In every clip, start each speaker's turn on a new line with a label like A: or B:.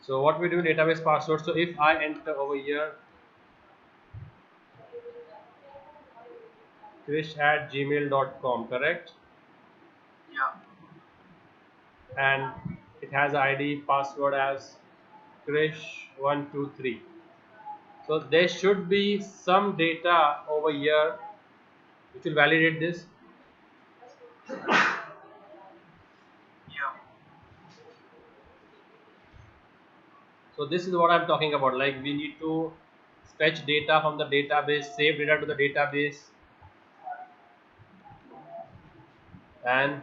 A: So what we do, database password. So if I enter over here krish@gmail.com, correct?
B: Yeah.
A: And it has ID password as krish123. So there should be some data over here which will validate this.
B: Yeah.
A: So this is what I'm talking about. Like we need to fetch data from the database, save data to the database, and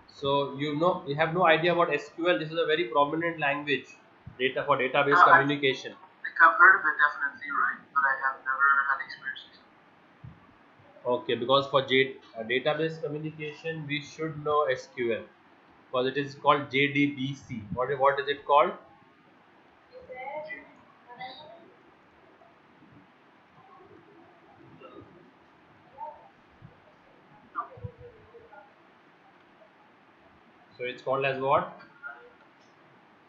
A: so you have no idea about SQL. This is a very prominent language, data for database communication.
B: Like I've heard of it, definitely, right? But I have never had experience using
A: Okay, because for database communication we should know SQL because it is called JDBC. What is it called?
B: it. No,
A: So it's called as what?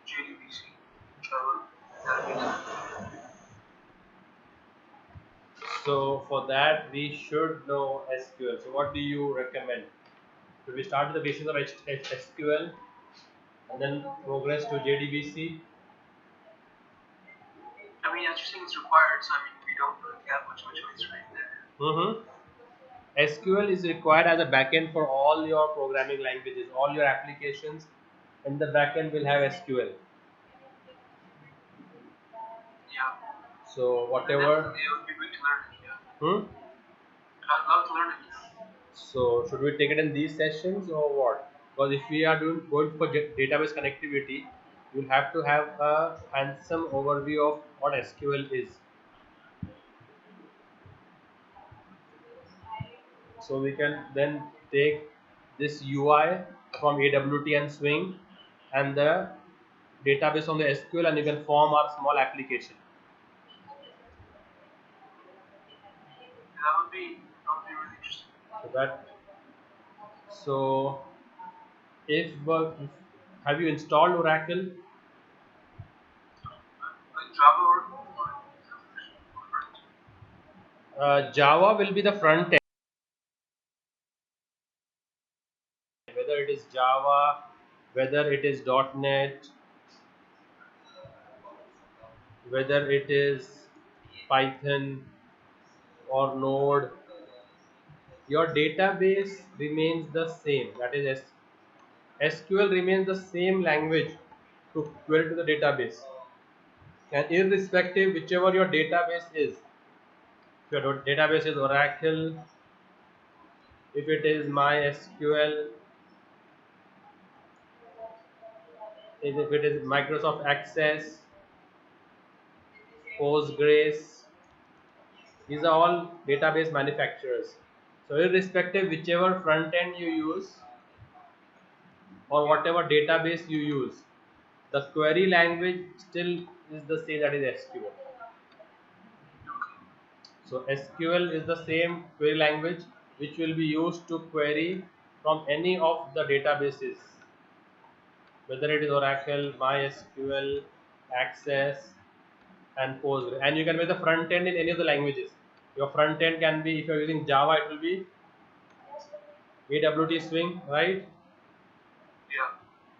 B: JDBC. Travel database.
A: So for that we should know SQL. So what do you recommend? Should we start with the basis of SQL and then progress to JDBC?
B: I mean, as you're saying, it's required, so I mean, we don't really have much of a choice right there.
A: SQL is required as a backend for all your programming languages, all your applications, and the backend will have SQL.
B: Yeah.
A: So
B: And
A: whatever.
B: definitely, it would be good to learn it. Yeah.
A: Hmm?
B: I'd love to learn it. Yeah.
A: So should we take it in these sessions or what? Because if we are going for database connectivity, you'll have to have a handsome overview of what SQL is. So we can then take this UI from AWT and Swing and the database on the SQL, and you can form our small application.
B: That would be really interesting.
A: So that so if have you installed Oracle?
B: Like Java or
A: Java will be the front end, whether it is Java, whether it is .NET, whether it is Python or Node, your database remains the same. That is SQL remains the same language to query to the database, and irrespective whichever your database is, if your database is Oracle, if it is MySQL, if it is Microsoft Access, Postgres, these are all database manufacturers. So irrespective whichever front end you use or whatever database you use, the query language still is the same, that is SQL. So SQL is the same query language which will be used to query from any of the databases, whether it is Oracle, MySQL, Access, and Postgres. And you can make the front end in any of the languages. Your front end can be, if you are using Java, it will be AWT Swing, right?
B: yeah.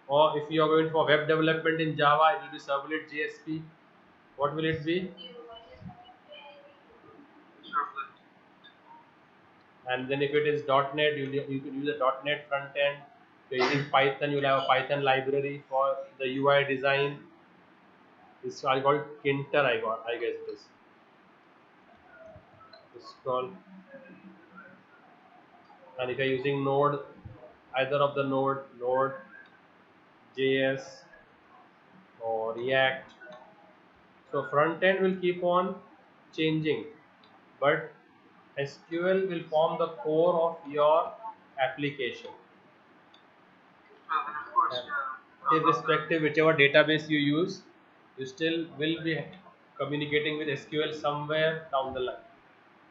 A: Or if you are going for web development in Java, it will be Servlet JSP. What will it be?
B: Servlet.
A: And then if it is .NET, you can use a .NET front end. If you're using Python, you'll have a Python library for the UI design. It's called Kinter, I guess it is. It's called. And if you're using Node, either of the Node, JS or React. So front end will keep on changing, but SQL will form the core of your application.
B: Well, then of course,
A: And
B: yeah. I love that.
A: irrespective whichever database you use, you still will be communicating with SQL somewhere down the line.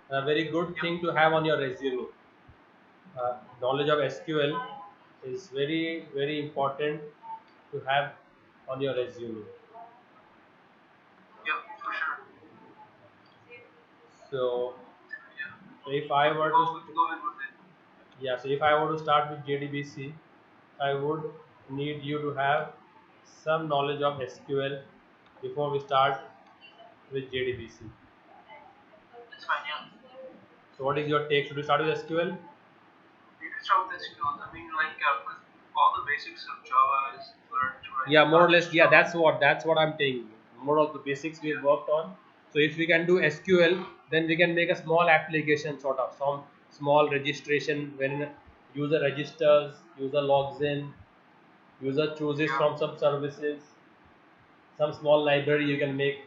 A: A very good
B: Yep.
A: thing to have on your resume. Knowledge of SQL is very important to have on your resume.
B: Yeah, for sure.
A: So
B: Yeah.
A: if I were to
B: We go ahead with it.
A: yeah, so if I were to start with JDBC, I would need you to have some knowledge of SQL before we start with JDBC.
B: That's fine, yeah.
A: So what is your take? Should we start with SQL?
B: You can start with SQL. I mean, like, because all the basics of Java is learned, right?
A: Yeah, more or
B: Not
A: less.
B: just
A: Yeah,
B: Java.
A: that's what I'm saying. More of the basics we
B: Yeah.
A: worked on. So if we can do SQL, then we can make a small application, sort of some small registration when user registers, user logs in, user chooses
B: Yeah.
A: from some services, some small library you can make.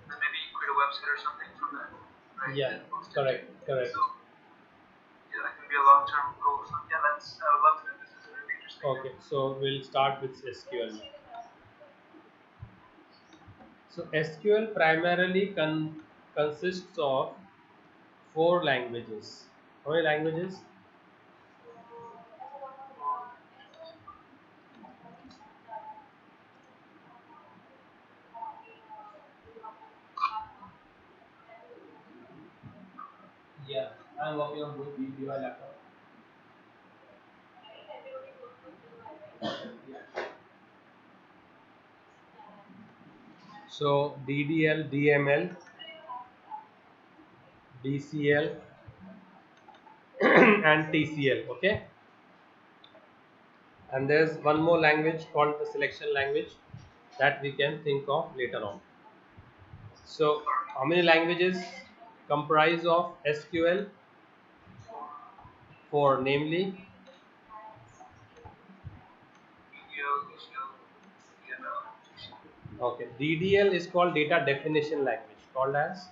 B: And maybe create a website or something from that, right?
A: Yeah,
B: And post it.
A: correct.
B: So, yeah, that can be a long-term goal. So, yeah, I would love to. This is really interesting.
A: Okay, so we'll start with SQL. So SQL primarily consists of four languages. How many languages? Yeah, I'm working on both BPO and laptop. So DDL, DML, DCL, and TCL. Okay, and there's one more language called the selection language that we can think of later on. So how many languages comprise of SQL? Four, namely.
B: DDL, DCL, DML, DCL.
A: Okay, DDL is called data definition language, called as,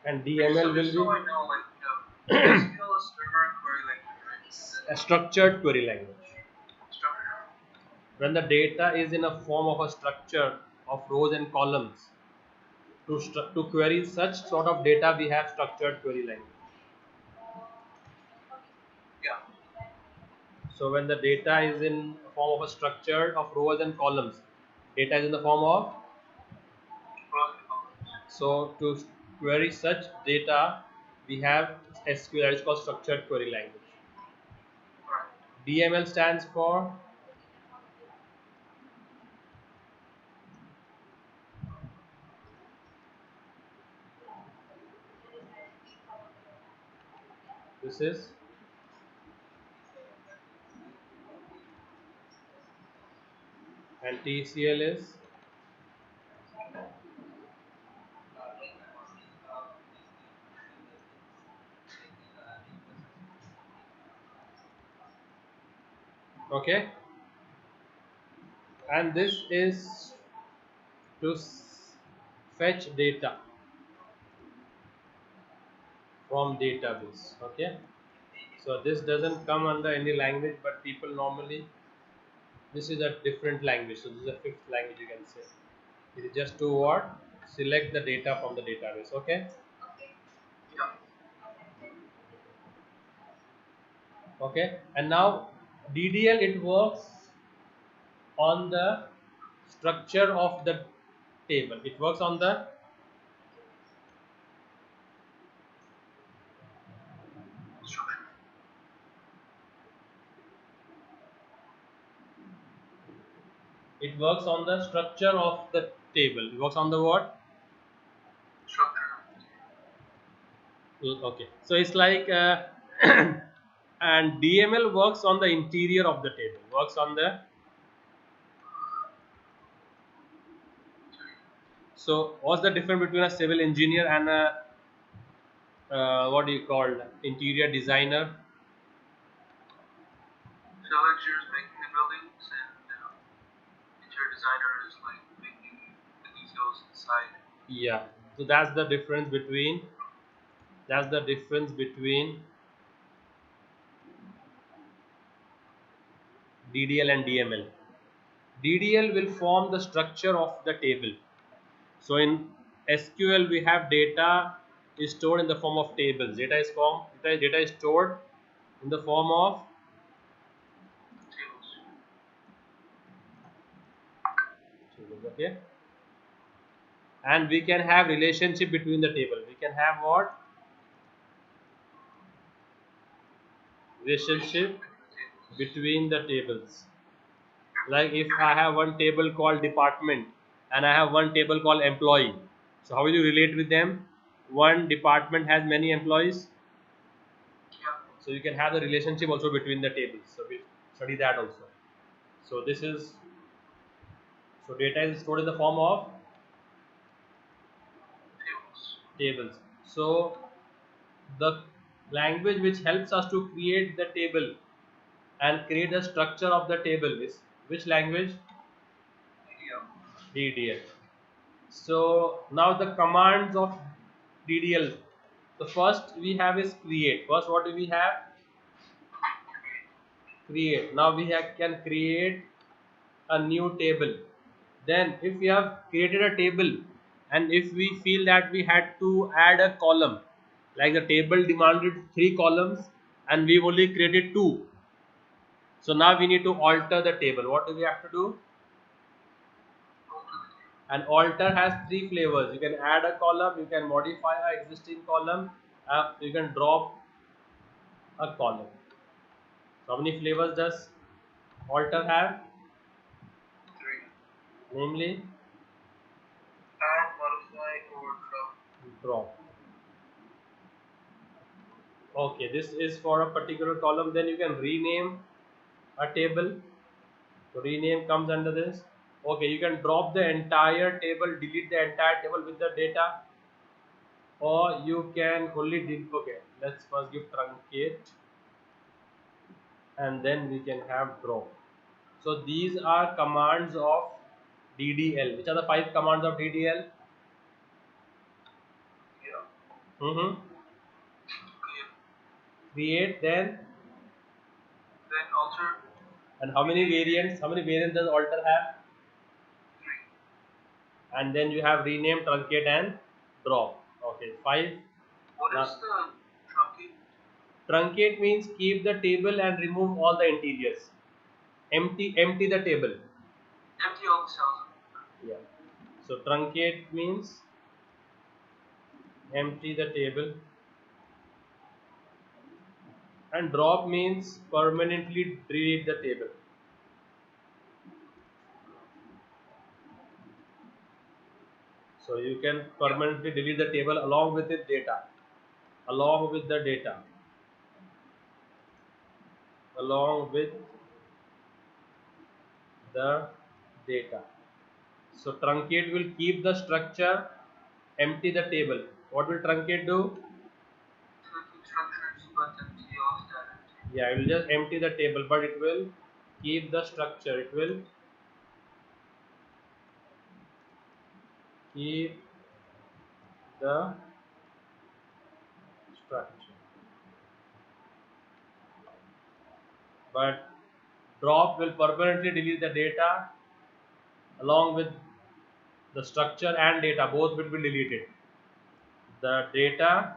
A: and
B: Okay,
A: DML
B: so
A: will
B: just so I
A: be
B: know, like, SQL is server query language, right? And then
A: a structured query language.
B: structure.
A: When the data is in a form of a structure of rows and columns, to query such sort of data, we have structured query language.
B: Yeah.
A: So when the data is in form of a structure of rows and columns, data is in the form of,
B: Pros and cons.
A: so to query such data, we have SQL, that is called structured query language.
B: Right.
A: DML stands for, this is, and TCL is, okay, and this is to fetch data from database. Okay, so this doesn't come under any language, but people normally, this is a different language, so this is a fifth language, you can say. It is just to what, select the data from the database. Okay,
B: Yeah.
A: okay, and now DDL, it works on the structure of the table. It works on the,
B: Structure.
A: it works on the structure of the table. It works on the what?
B: Structure.
A: Okay, so it's like and DML works on the interior of the table, works on the, so what's the difference between a civil engineer and a what do you call, interior designer?
B: So lecturers making the buildings and interior designer is like making the details inside.
A: Yeah, so that's the difference between DDL and DML. DDL will form the structure of the table. So in SQL we have data is stored in the form of tables. Data is stored in the form of
B: Tables.
A: tables. Okay, and we can have relationship between the table. We can have what? Relationship between the tables. Like if I have one table called department and I have one table called employee, so how will you relate with them? One department has many employees,
B: Yeah.
A: so you can have the relationship also between the tables. So we study that also. So this is, so data is stored in the form of
B: Tables.
A: tables. So the language which helps us to create the table and create the structure of the table is which language?
B: DDL.
A: DDL. So now the commands of DDL. The first we have is create. First, what do we have? Create. Now we can create a new table. Then if we have created a table and if we feel that we had to add a column, like the table demanded 3 columns and we only created 2. So now we need to alter the table. What do we have to do? An alter has 3 flavors. You can add a column, you can modify an existing column, you can drop a column. So how many flavors does alter have?
B: 3.
A: Namely,
B: Add, modify, or drop.
A: drop. Okay, this is for a particular column. Then you can rename a table. So rename comes under this. Okay, you can drop the entire table, delete the entire table with the data, or you can only delete. Okay, let's first give truncate and then we can have drop. So these are commands of DDL. Which are the 5 commands of DDL?
B: Yeah.
A: Mm-hmm.
B: Clear.
A: Create, then,
B: Then alter.
A: and how many variants? How many variants does alter have?
B: 3.
A: And then you have rename, truncate, and drop. Okay, 5.
B: What
A: Now,
B: is the truncate?
A: truncate means keep the table and remove all the interiors. Empty the table.
B: Empty all the cells.
A: Yeah. So truncate means empty the table, and drop means permanently delete the table. So you can
B: Yeah.
A: permanently delete the table along with its data, along with the data, along with the data. So truncate will keep the structure, empty the table. What will truncate do?
B: Selecting structures, but empty all the data.
A: Yeah, it will just empty the table, but it will keep the structure. It will keep the structure. But drop will permanently delete the data along with the structure and data. Both will be deleted. The data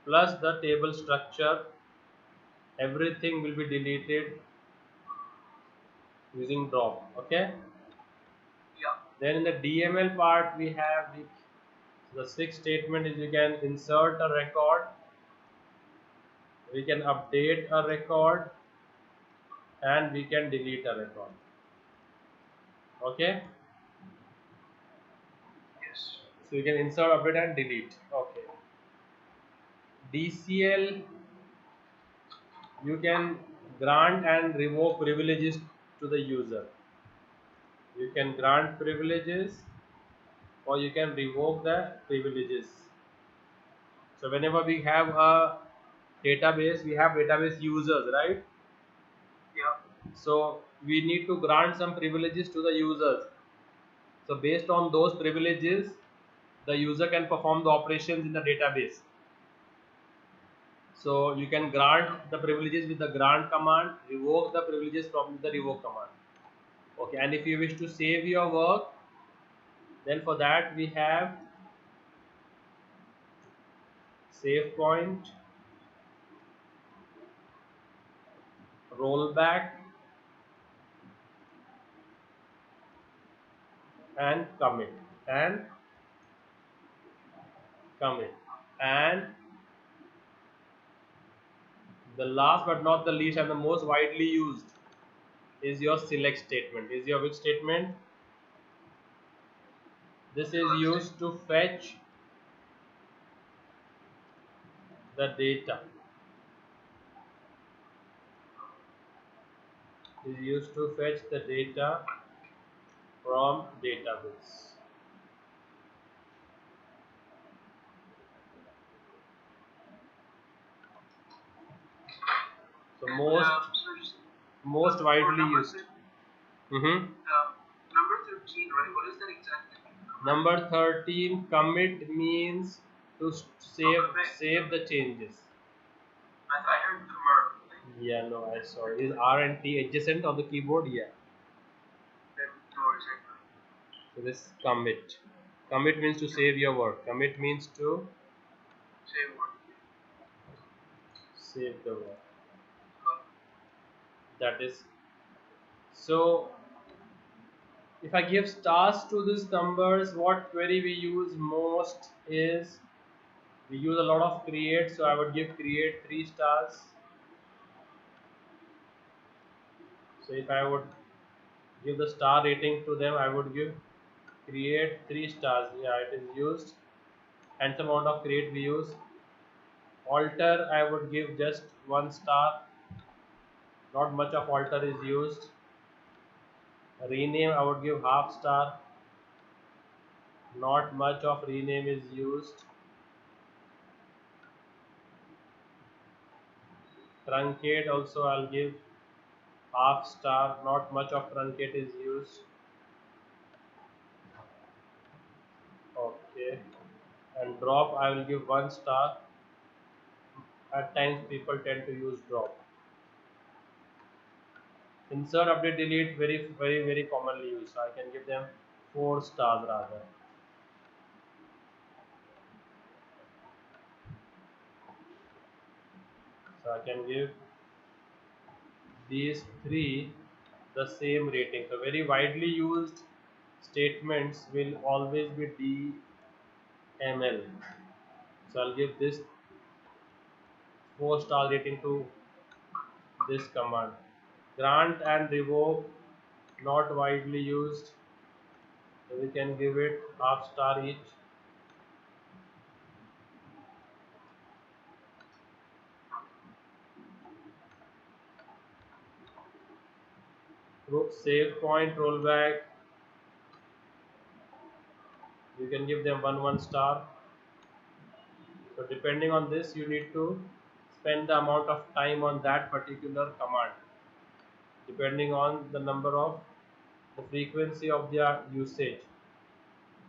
A: plus the table structure, everything will be deleted using drop. Okay.
B: Yeah.
A: Then in the DML part we have the sixth statement is you can insert a record, we can update a record, and we can delete a record. Okay.
B: Yes.
A: So you can insert, update, and delete. Okay. DCL, you can grant and revoke privileges to the user. You can grant privileges or you can revoke the privileges. So whenever we have a database, we have database users, right?
B: Yeah.
A: So we need to grant some privileges to the users. So based on those privileges, the user can perform the operations in the database. So you can grant the privileges with the grant command, revoke the privileges from the revoke command. Okay, and if you wish to save your work, then for that we have save point, rollback, and commit, and commit. And the last but not the least and the most widely used is your select statement. Is your which statement? This is used to fetch the data. Is used to fetch the data from database. So most widely used.
B: Number 13, right? What is that exactly?
A: Number 13, commit means to save the changes.
B: I heard commit.
A: Yeah, no, I saw it. Is R and T adjacent on the keyboard? Yeah. So this commit. Commit means to save your work. Commit means to save the work. That is. So if I give stars to these numbers, what query we use most is we use a lot of create. So I would give create 3 stars. So if I would give the star rating to them, I would give create 3 stars. Yeah, it is used. And some amount of create we use. Alter I would give just 1 star. Not much of alter is used. Rename I would give half star. Not much of rename is used. Truncate also I'll give half star. Not much of truncate is used. Okay. And drop I will give 1 star. At times people tend to use drop. Insert, update, delete, very commonly used. So I can give them 4 stars rather. So I can give these 3 the same rating. So very widely used statements will always be DML. So I'll give this 4 star rating to this command. Grant and revoke, not widely used. So we can give it half star each. Save point, rollback, you can give them 1 star. So depending on this, you need to spend the amount of time on that particular command, depending on the number of the frequency of their usage.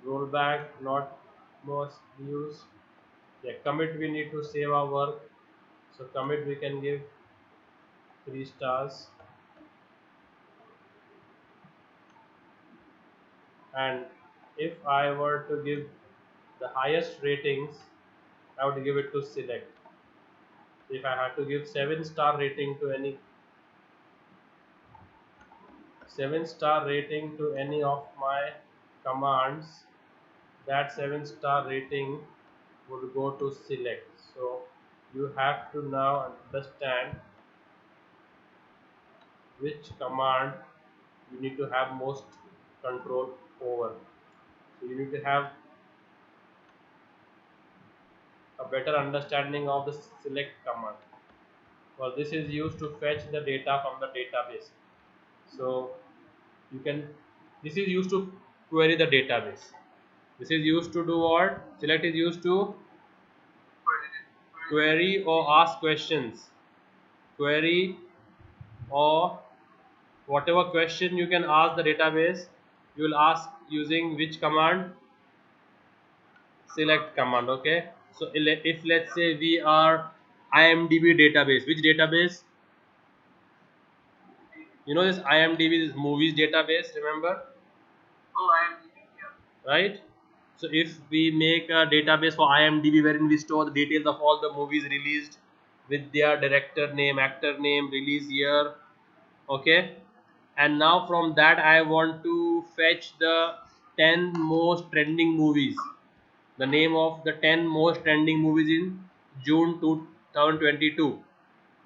A: Rollback, not most used. Yeah, commit we need to save our work. So commit we can give 3 stars. And if I were to give the highest ratings, I would give it to select. If I had to give 7-star rating to any 7-star rating to any of my commands, that 7-star rating would go to select. So you have to now understand which command you need to have most control over. So you need to have a better understanding of the select command. Well, this is used to fetch the data from the database. So you can, this is used to query the database. This is used to do what? Select is used to query or ask questions. Query or whatever question you can ask the database, you will ask using which command? Select command. Okay, so if let's say we are IMDb database, which database? You know this IMDb is movies database, remember?
B: Oh, IMDb, yeah.
A: Right? So if we make a database for IMDb wherein we store the details of all the movies released with their director name, actor name, release year, okay, and now from that I want to fetch the 10 most trending movies, the name of the 10 most trending movies in June 2022.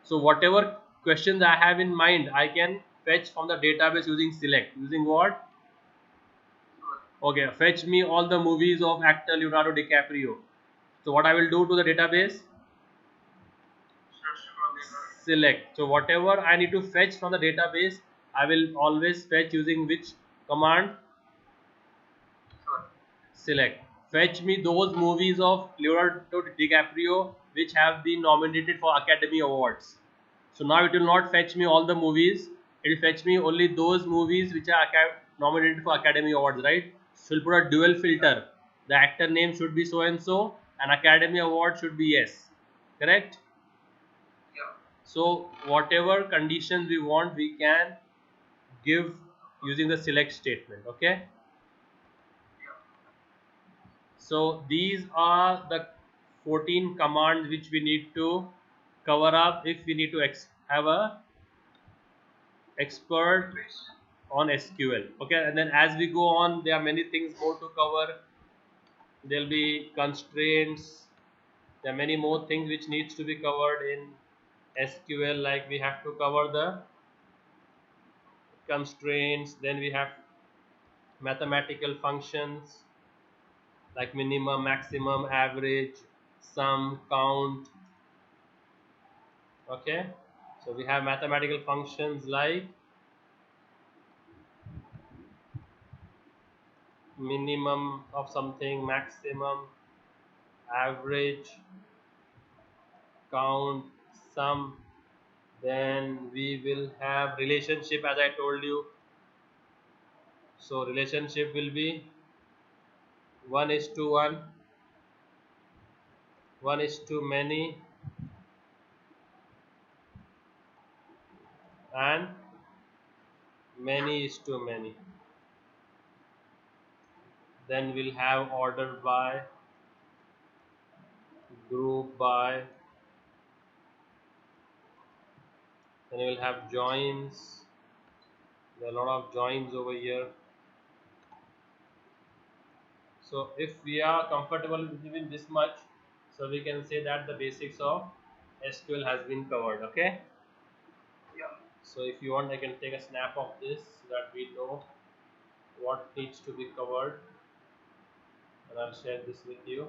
A: So whatever questions I have in mind, I can fetch from the database using select. Using what? Okay, fetch me all the movies of actor Leonardo DiCaprio. So what I will do to the database?
B: Search for Leonardo.
A: Select. So whatever I need to fetch from the database, I will always fetch using which command?
B: Select.
A: Select. Fetch me those movies of Leonardo DiCaprio which have been nominated for Academy Awards. So now it will not fetch me all the movies. It will fetch me only those movies which are nominated for Academy Awards, right? So we'll put a dual filter. The actor name should be so and so, and Academy Award should be yes. Correct?
B: Yeah.
A: So whatever conditions we want, we can give using the select statement. Okay.
B: Yeah.
A: So these are the 14 commands which we need to cover up if we need to have a expert
B: Database.
A: on SQL. Okay, and then as we go on, there are many things more to cover. There will be constraints. There are many more things which needs to be covered in SQL. Like we have to cover the constraints. Then we have mathematical functions like minimum, maximum, average, sum, count. Okay, so we have mathematical functions like minimum of something, maximum, average, count, sum. Then we will have relationship as I told you. So relationship will be 1 is to 1, 1 is to many, and many is to many. Then we'll have order by, group by, then we'll have joins. There are a lot of joins over here. So if we are comfortable with even this much, so we can say that the basics of SQL has been covered. Okay.
B: Yeah.
A: So if you want, I can take a snap of this so that we know what needs to be covered, and I'll share this with you.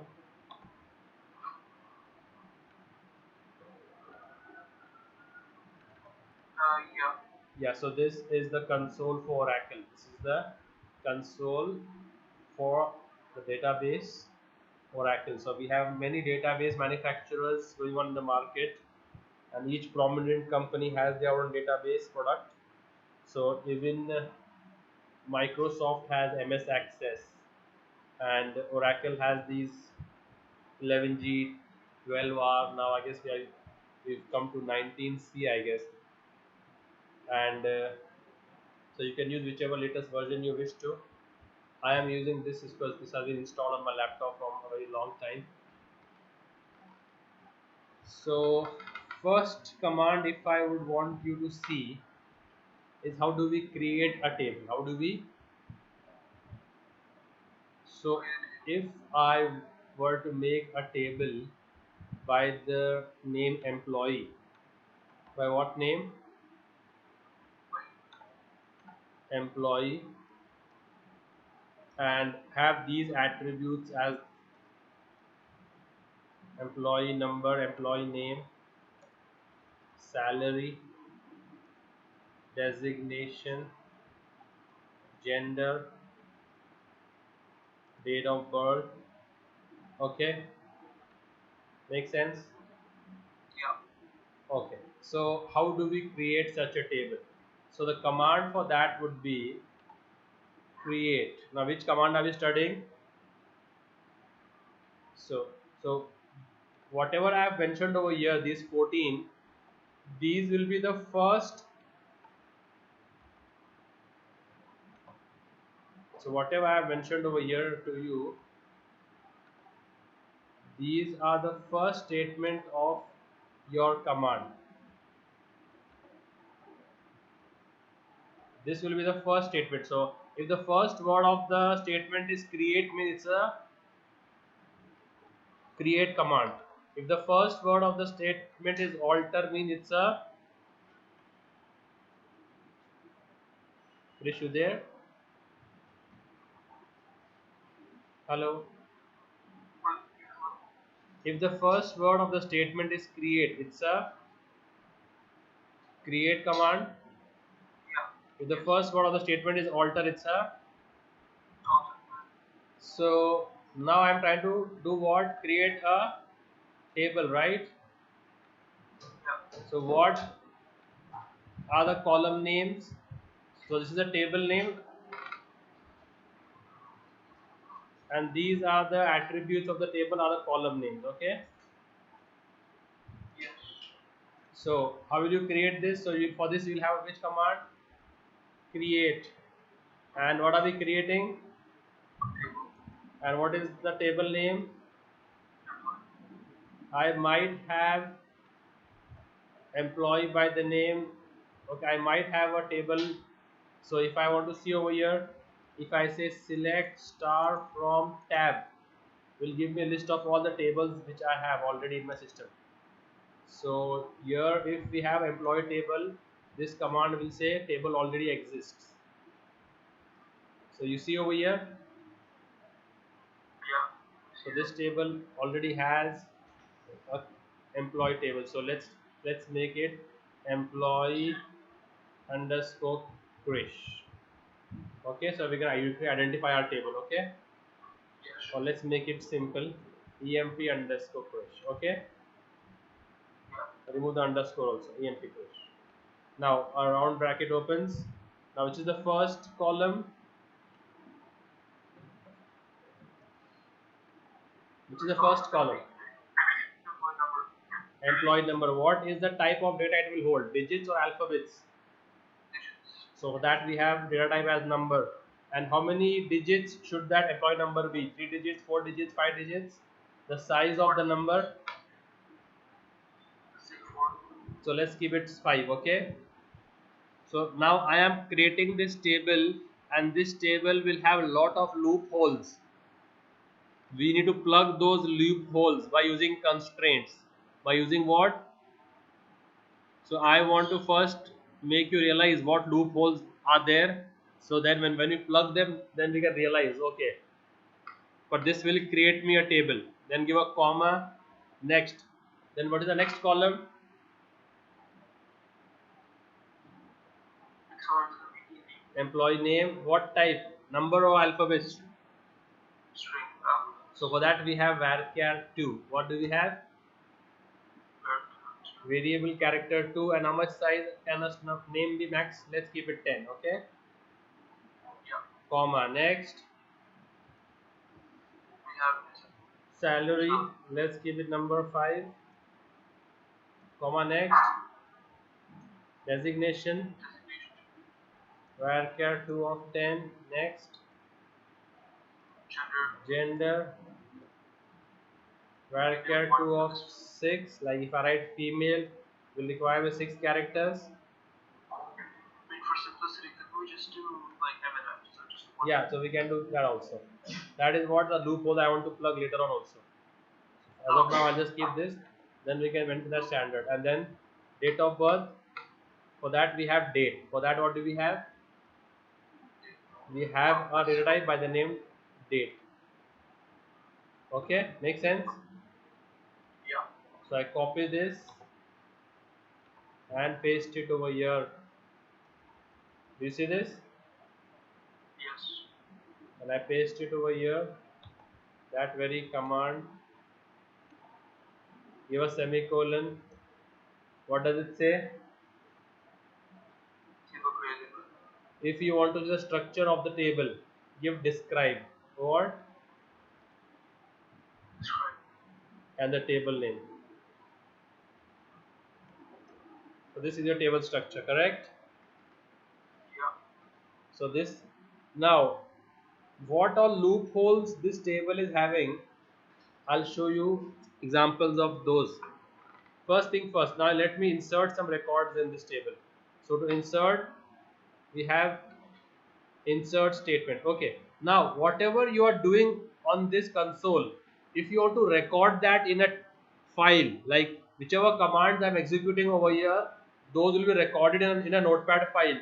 B: Yeah.
A: Yeah, so this is the console for Oracle. This is the console for the database Oracle. So we have many database manufacturers going on in the market, and each prominent company has their own database product. So even Microsoft has MS Access, and Oracle has these 11G, 12R. Now I guess we've come to 19C, I guess, and so you can use whichever latest version you wish to. I am using this because this has been installed on my laptop from a very long time. So first command, if I would want you to see, is how do we create a table? How do we? So if I were to make a table by the name employee, by what name? Employee, and have these attributes as employee number, employee name, salary, designation, gender, date of birth. Okay, make sense?
B: Yeah.
A: Okay, so how do we create such a table? So the command for that would be create. Now which command are we studying? So whatever I have mentioned over here, these 14, these will be the first. So whatever I have mentioned over here to you, These are the first statement of your command. This will be the first statement. So if the first word of the statement is create, means it's a create command. If the first word of the statement is alter, means it's a Krish, you there? Hello. If the first word of the statement is create, it's a create command. If the first word of the statement is alter, it's a. So now I'm trying to do what? Create a table, right? So what are the column names? So this is a table name, and these are the attributes of the table are the column names. Okay.
B: Yes.
A: So how will you create this? So for this you will have which command? Create. And what are we creating? And what is the table name? I might have employee by the name. Okay, I might have a table. So if I want to see over here, if I say select star from tab, will give me a list of all the tables which I have already in my system. So here if we have employee table, this command will say table already exists. So you see over here,
B: Yeah.
A: so this table already has a employee table. So let's make it employee underscore Krish. Okay, so we can identify our table. Okay,
B: Yes.
A: or let's make it simple, emp underscore Krish. Okay, remove the underscore also, emp Krish. Now our round bracket opens. Now which is the first column? Which is the first column? Employee number. What is the type of data it will hold? Digits or alphabets? So that we have data type as number. And how many digits should that employee number be? 3 digits, 4 digits, 5 digits? The size of the number. So let's keep it 5. Okay. So now I am creating this table, and this table will have a lot of loopholes. We need to plug those loopholes by using constraints. By using what? So I want to first make you realize what loopholes are there, so that when we plug them, then we can realize, okay, but this will create me a table. Then give a comma, next. Then what is the next column? Employee name. What type? Number or alphabets?
B: String.
A: So for that we have varchar 2. What do we have? Variable character 2. And how much size can a name be max? Let's keep it 10. Okay.
B: Yeah.
A: Comma, next.
B: We have
A: Salary, let's keep it number 5. Comma, next. Designation, varchar 2 of 10. Next. Gender, varchar 2 of 6. Like if I write female, will require 6 characters.
B: For simplicity, could we just do like M&M? So just one.
A: Yeah, so we can do that also. That is what the loophole I want to plug later on also. As of now, I'll just keep this. Then we can went to the standard, and then date of birth. For that we have date. For that, what do we have? We have a data type by the name date. Okay, makes sense.
B: Yeah.
A: So I copy this and paste it over here. Do you see this?
B: Yes.
A: And I paste it over here. That very command. Give a semicolon. What does it say? If you want to do the structure of the table, give describe. What?
B: Describe.
A: And the table name. So this is your table structure, correct?
B: Yeah.
A: So this, now what all loopholes this table is having? I'll show you examples of those. First thing first, now let me insert some records in this table. So to insert, we have insert statement. Okay, now whatever you are doing on this console, if you want to record that in a file, like whichever commands I'm executing over here, those will be recorded in a notepad file.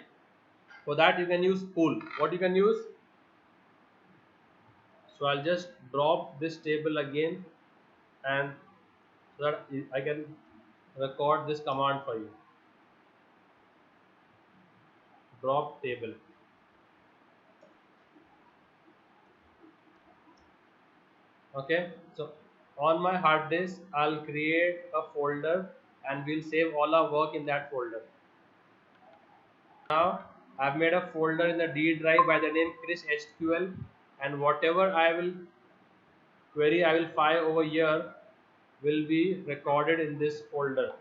A: For that you can use spool. What you can use? So I'll just drop this table again, and so that I can record this command for you. Drop table. Okay, so on my hard disk I'll create a folder and we'll save all our work in that folder. Now I've made a folder in the D drive by the name Krish SQL, and whatever I will query I will file over here will be recorded in this folder.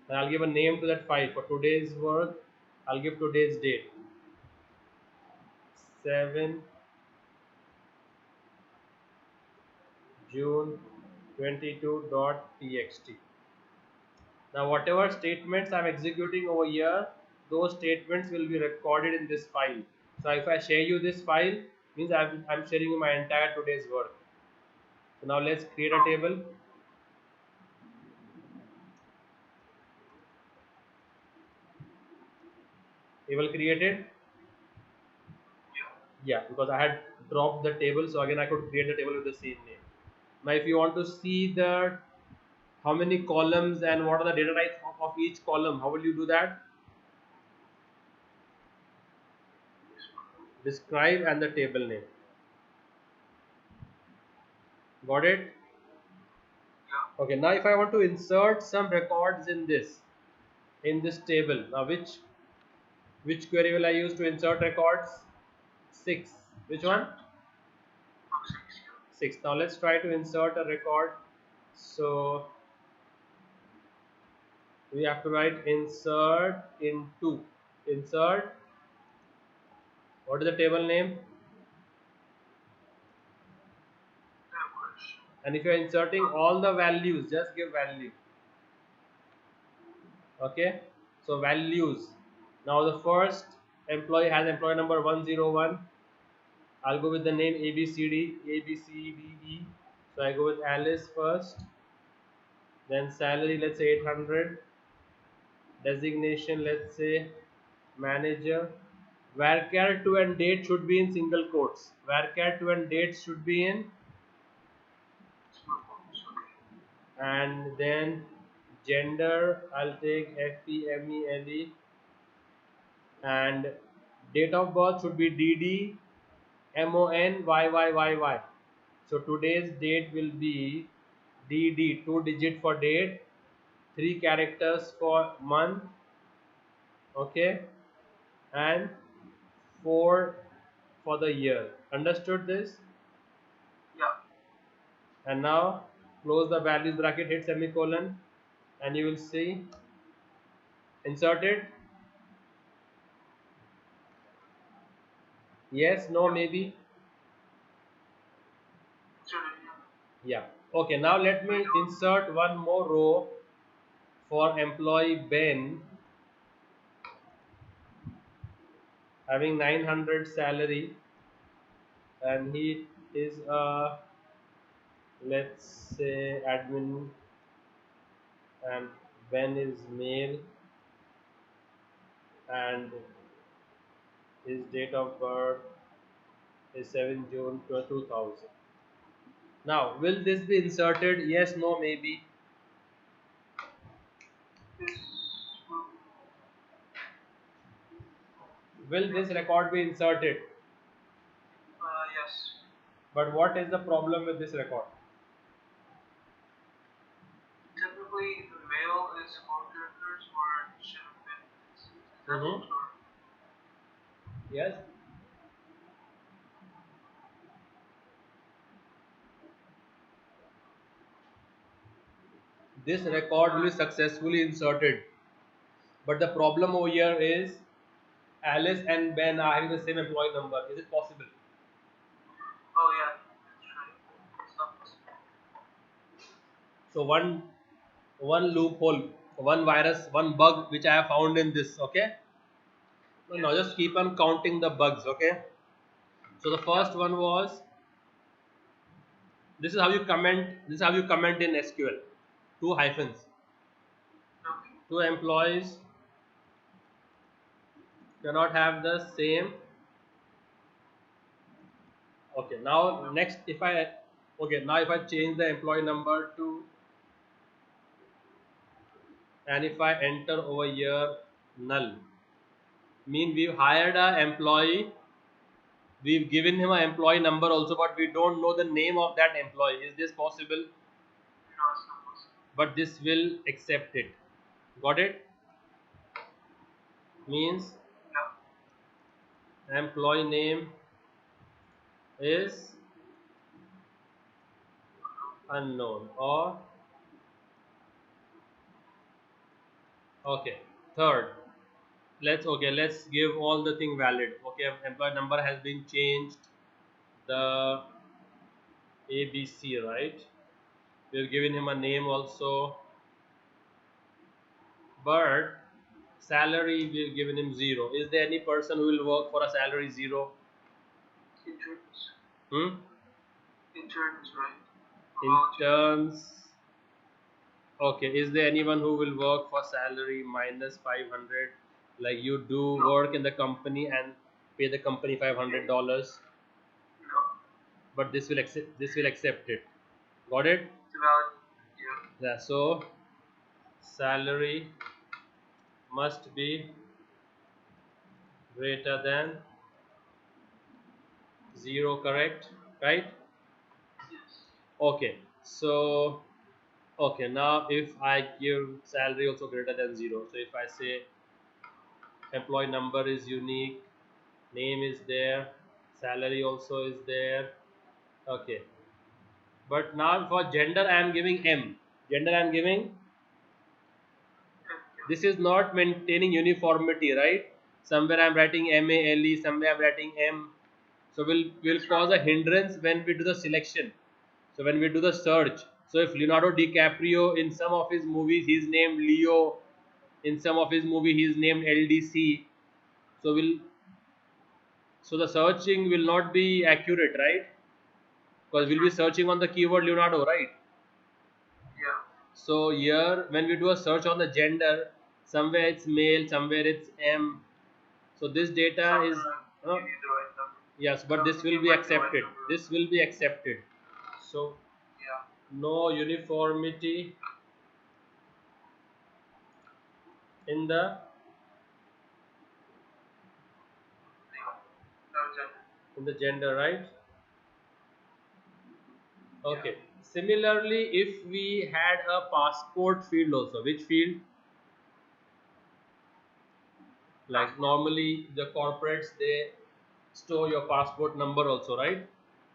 A: And I'll give a name to that file. For today's work, I'll give today's date, 7 June 22.txt. Now whatever statements I'm executing over here, those statements will be recorded in this file. So if I share you this file, means I'm sharing you my entire today's work. So now let's create a table. Table created. Yeah, because I had dropped the table, so again I could create the table with the same name. Now if you want to see the how many columns and what are the data types of each column, how will you do that? Describe and the table name. Got it? Okay, now if I want to insert some records in this table, now which query will I use to insert records? 6. Which one? 6. Now let's try to insert a record. So we have to write insert into. Insert. What is the table name? And if you are inserting all the values, just give value. Okay, so values. Now the first employee has employee number 101. I'll go with the name ABCD, ABCDE. So I go with Alice first. Then salary, let's say 800. Designation, let's say manager. Varchar 2 and date should be in single quotes. Varchar 2 and date should be in, and then gender, I'll take FEMELE, and date of birth should be DD MONYYYY. So today's date will be DD, 2 digit for date, 3 characters for month, okay, and 4 for the year. Understood this?
B: Yeah.
A: And now close the values bracket, hit semicolon, and you will see inserted. Yes, no, maybe. Yeah. Okay, now let me insert one more row for employee Ben, having 900 salary, and he is a, let's say, admin, and Ben is male, and his date of birth is 7 June 2000. Now will this be inserted? Yes, no, maybe. Will this record be inserted?
B: Yes.
A: But what is the problem with this record?
B: Typically, the male is 4 characters, or it should have been.
A: Yes. This record will be successfully inserted. But the problem over here is Alice and Ben are having the same employee number. Is it possible?
B: Oh yeah.
A: So one loophole, one virus, one bug which I have found in this. Okay. So now just keep on counting the bugs. Okay. So the first one was, this is how you comment. This is how you comment in SQL. Two hyphens.
B: Okay.
A: Two employees cannot have the same. Okay. Now next, if I change the employee number to, and if I enter over here null, mean we've hired a employee, we've given him an employee number also, but we don't know the name of that employee. Is this possible?
B: No, it's not possible.
A: But this will accept it. Got it? Means
B: Yeah.
A: employee name is unknown, or okay. Third, let's give all the thing valid. Okay, employee number has been changed, the ABC, right? We've given him a name also, but salary we've given him 0. Is there any person who will work for a salary 0?
B: Interns.
A: Hmm?
B: Interns, right? Volunteers.
A: Interns. Okay, is there anyone who will work for salary minus 500? Like you do
B: No.
A: work in the company and pay the company $500,
B: No.
A: but this will accept it. Got it?
B: It's valid. Yeah.
A: Yeah. So salary must be greater than 0. Correct? Right?
B: Yes.
A: Okay. So okay, now if I give salary also greater than 0, so if I say employee number is unique, name is there, salary also is there. Okay, but now for gender I am giving M. Gender I am giving.
B: Yeah.
A: This is not maintaining uniformity, right? Somewhere I am writing MALE, somewhere I am writing M. So will
B: That's
A: cause
B: right.
A: a hindrance when we do the selection. So when we do the search, so if Leonardo DiCaprio in some of his movies he's named Leo, in some of his movie he's named LDC, so will so the searching will not be accurate, right? Because
B: That's
A: we'll be
B: right.
A: searching on the keyword Leonardo, right?
B: Yeah.
A: So here when we do a search on the gender, somewhere it's male, somewhere it's M. So this data
B: Somewhere
A: is
B: you need the right number.
A: yes, but
B: So
A: this
B: if
A: will
B: you
A: be
B: write the right
A: accepted.
B: number.
A: This will be accepted. So
B: Yeah.
A: no uniformity in the
B: Gender.
A: gender, right?
B: Yeah.
A: Okay. Similarly, if we had a passport field also, which field? Like
B: Passport.
A: normally the corporates they store your passport number also, right?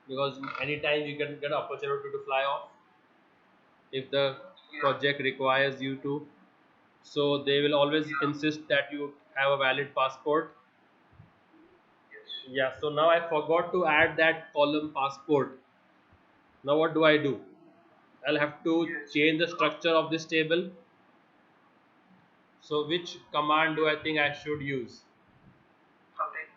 A: Because anytime you can get an opportunity to fly off if the
B: Yeah.
A: project requires you to. So they will always
B: Yeah.
A: insist that you have a valid passport.
B: Yes.
A: Yeah, so now I forgot to add that column passport. Now what do I do? I'll have to
B: Yes. You
A: change
B: need
A: the
B: to
A: structure of this table. So which command do
B: yeah.
A: I think I should use?
B: Update.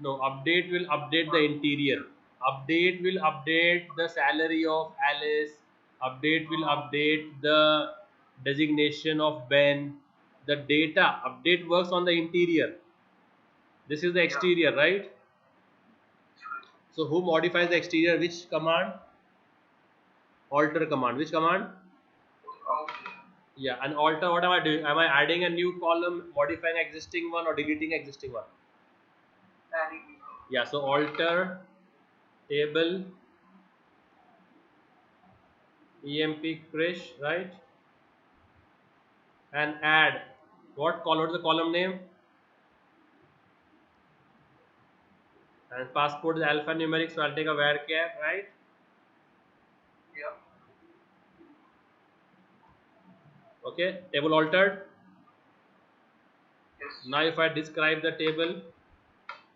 A: No, update will update the
B: Or
A: interior. Update will update the salary of Alice. Update will update the designation of Ben. The data update works on the interior. This is the
B: yeah.
A: exterior, right?
B: That's right.
A: So who modifies the exterior? Which command? Alter command. Which command?
B: Okay.
A: Yeah, and alter. What am I doing? Am I adding a new column, modifying existing one, or deleting existing one?
B: Adding new column.
A: Yeah. So alter table emp Krish, right? And add what column? What's the column name? And passport is alphanumeric, so I'll take a varchar, right?
B: Yeah.
A: Okay, table altered.
B: Yes.
A: Now if I describe the table,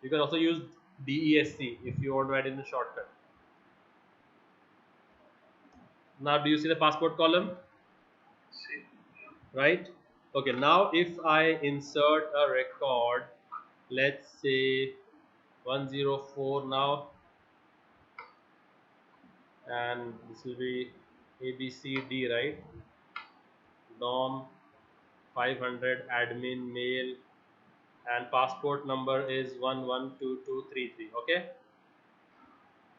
A: you can also use DESC if you want to add in the shortcut. Now do you see the passport column?
B: See.
A: Right? Okay, now if I insert a record, let's say 104 now, and this will be ABCD, right? DOM 500 admin mail, and passport number is 112233. Okay,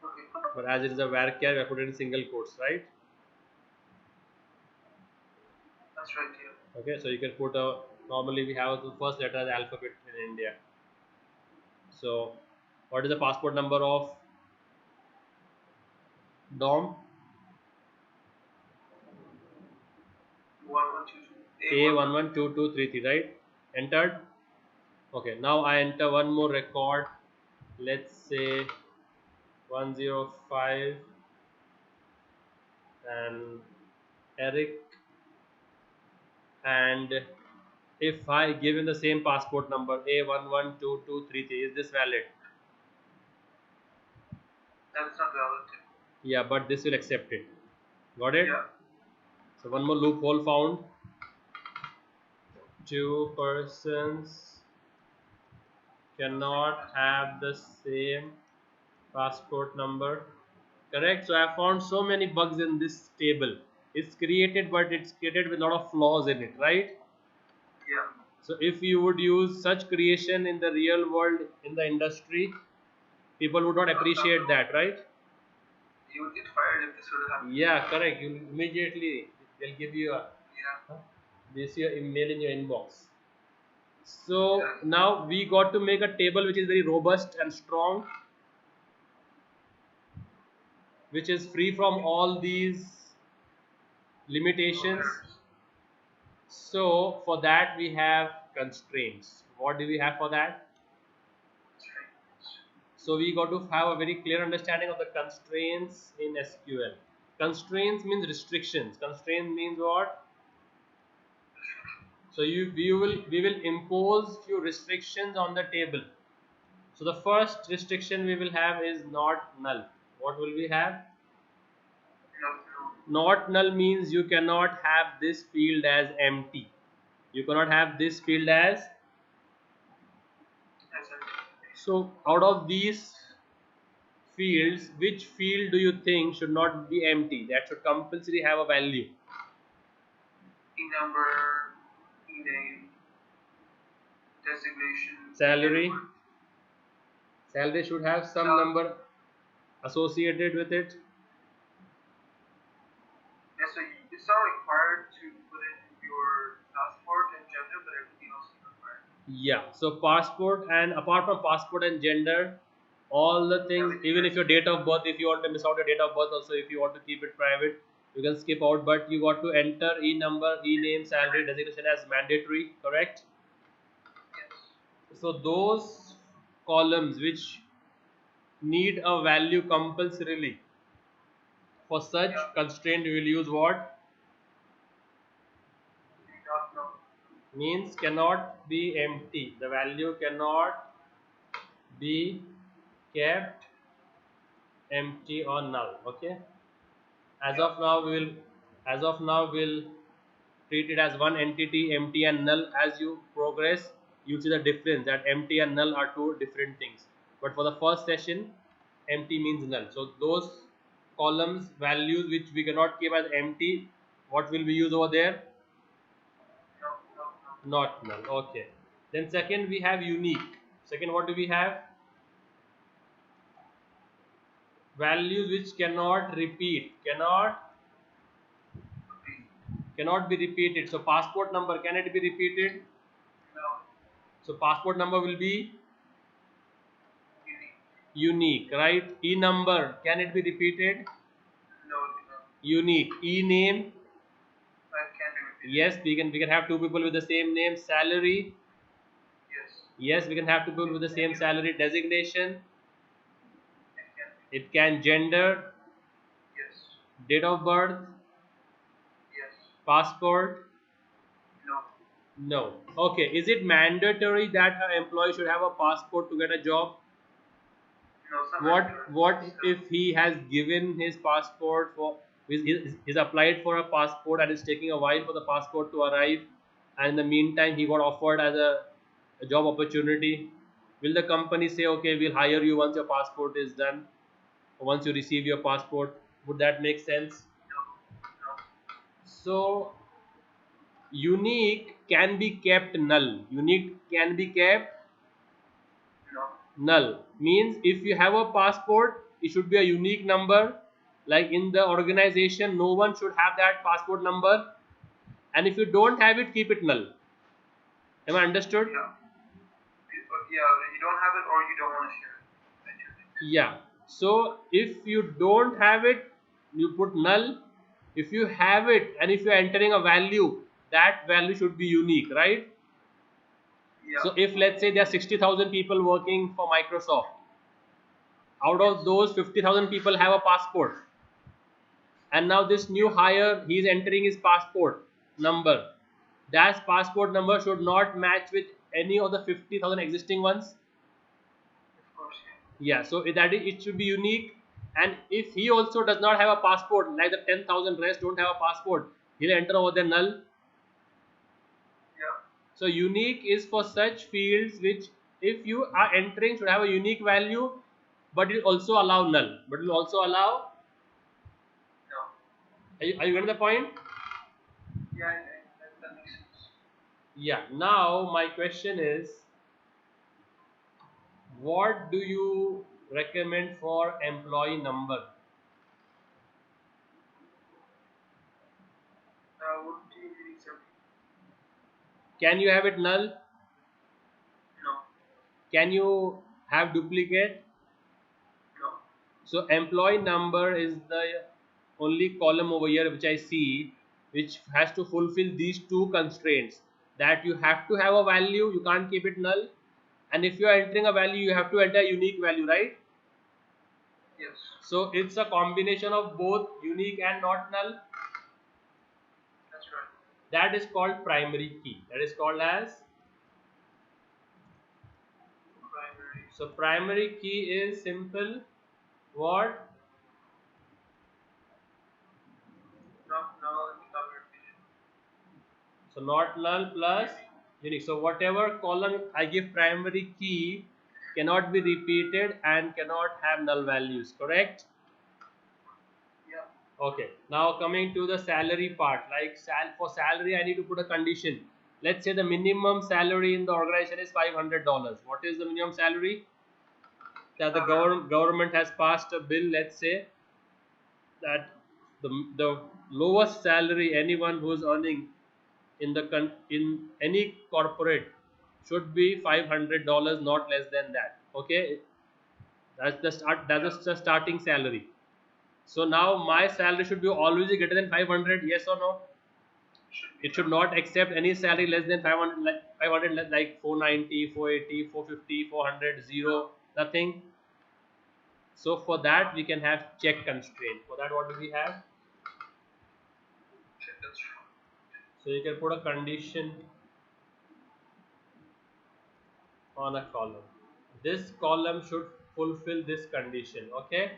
B: Okay.
A: but as it is a varchar, I put it in single quotes, right?
B: That's right. Yeah.
A: Okay, so you can put a, normally we have the first letter as alphabet in India. So what is the passport number of DOM?
B: 1122.
A: A112233, right? Entered. Okay, now I enter one more record. Let's say 105 and Eric, and if I give him the same passport number A112233, is this valid?
B: That's not valid.
A: Yeah, but this will accept it. Got it?
B: Yeah.
A: So one more loophole found. Two persons cannot have the same passport number. Correct? So I found so many bugs in this table. It's created, but it's created with a lot of flaws in it, right?
B: Yeah.
A: So if you would use such creation in the real world, in the industry, people would not appreciate that, right?
B: You would get fired if this would have happened.
A: Yeah, correct. You immediately, they'll give you a
B: Yeah.
A: this your email in your inbox. So
B: Exactly.
A: now we got to make a table which is very robust and strong, which is free from all these
B: No
A: limitations.
B: errors.
A: So for that we have constraints. What do we have for that?
B: Constraints.
A: So we got to have a very clear understanding of the constraints in SQL. Constraints means restrictions. Constraint means what? So we will impose few restrictions on the table. So the first restriction we will have is not null. What will we have?
B: No. No.
A: Not null means you cannot have this field as empty. You cannot have this field as.
B: As in.
A: So out of these fields, which field do you think should not be empty? That should compulsory have a value.
B: E-number, E-name, designation,
A: Salary.
B: date.
A: Salary should have some
B: Salary.
A: number associated with it.
B: Yeah, so it's not required to put in your passport and gender, but everything else is required.
A: Yeah. So passport, and apart from passport and gender, all the things,
B: Everything
A: even if
B: else.
A: your date of birth, if you want to miss out your date of birth, also if you want to keep it private, you can skip out. But you got to enter e number, e name, salary, designation as mandatory. Correct.
B: Yes.
A: So those columns which need a value compulsorily, for such
B: Yeah.
A: constraint we will use what?
B: You don't know.
A: Means cannot be empty. The value cannot be kept empty or null. Okay. As
B: Yeah.
A: of now, we'll treat it as one entity, empty and null. As you progress, you see the difference that empty and null are two different things. But for the first session, empty means null. So those columns values which we cannot keep as empty, what will we use over there?
B: No. No. No.
A: Not null. Okay. Then second we have unique. Second, what do we have? Values which cannot repeat.
B: Repeat.
A: Cannot be repeated. So passport number, can it be repeated?
B: No.
A: So passport number will be
B: Unique.
A: unique, right? E number, can it be repeated?
B: No. No.
A: Unique. E name,
B: That can be repeated.
A: yes, we can have two people with the same name. Salary,
B: Yes.
A: yes, we can have two people with the same salary. Designation,
B: It can be.
A: it can. Gender,
B: Yes.
A: date of birth,
B: Yes.
A: passport,
B: No.
A: no. Okay, is it mandatory that an employee should have a passport to get a job?
B: No. Some
A: What if he has given his passport for He's applied for a passport and it's taking a while for the passport to arrive, and in the meantime he got offered as a job opportunity. Will the company say, okay, we'll hire you once your passport is done, or once you receive your passport? Would that make sense?
B: No. No.
A: So unique can be kept null. Unique can be kept
B: No.
A: null means if you have a passport, it should be a unique number. Like in the organization, no one should have that passport number, and if you don't have it, keep it null. Am I understood?
B: Yeah. Yeah. You don't have it, or you don't want to share it. The two things.
A: Yeah. So if you don't have it, you put null. If you have it and if you are entering a value, that value should be unique, right?
B: Yeah.
A: So if let's say there are 60,000 people working for Microsoft, out of
B: Yes.
A: those 50,000 people have a passport, and now this new hire, he is entering his passport number. That passport number should not match with any of the 50,000 existing ones.
B: Of course.
A: Yeah, so it should be unique. And if he also does not have a passport, like the 10,000 rest don't have a passport, he'll enter over there null.
B: Yeah.
A: So unique is for such fields which, if you are entering, should have a unique value, but it also allow null. But it will also allow.
B: No.
A: Are you getting the point?
B: Yeah. That makes sense.
A: Yeah. Now my question is, what do you recommend for employee number?
B: What do you need exactly?
A: Can you have it null?
B: No.
A: Can you have duplicate?
B: No.
A: So employee number is the only column over here which I see, which has to fulfill these two constraints, that you have to have a value, you can't keep it null, and if you are entering a value, you have to enter a unique value, right?
B: Yes.
A: So it's a combination of both unique and not null.
B: That's right.
A: That is called primary key. That is called as.
B: Primary.
A: So primary key is simple. What?
B: Not null and without repeated.
A: So not null plus unique. So whatever column I give primary key cannot be repeated and cannot have null values, correct?
B: Yeah.
A: Okay. Now coming to the salary part, like for salary I need to put a condition. Let's say the minimum salary in the organization is $500. What is the minimum salary? That the government has passed a bill, let's say, that the lowest salary anyone who is earning in any corporate should be $500, not less than that. Okay, that's the starting salary. So now my salary should be always greater than 500. Yes or no?
B: Should be.
A: It should not accept any salary less than 500, like 500, like 490, 480, 450, 400, zero, nothing. So for that we can have check constraint. For that, what do we have?
B: Check. That's true.
A: So you can put a condition on a column. This column should fulfill this condition. Okay,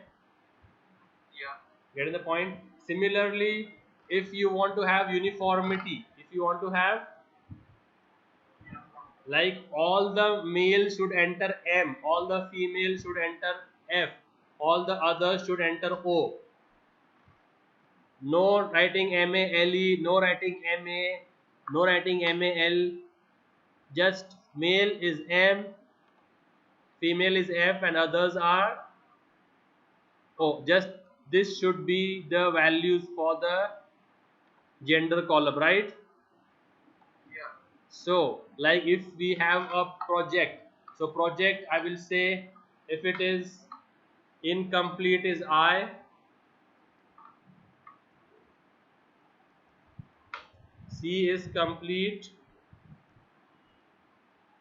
B: Yeah.
A: getting the point? Similarly, if you want to have uniformity, if you want to have,
B: Uniform.
A: like, all the males should enter M, all the females should enter F, all the others should enter O. No writing MALE, no writing MA, no writing MAL. Just male is M, female is F, and others are O. Just this should be the values for the gender column, right?
B: Yeah.
A: So like if we have a project, so project I will say, if it is incomplete is I, C is complete,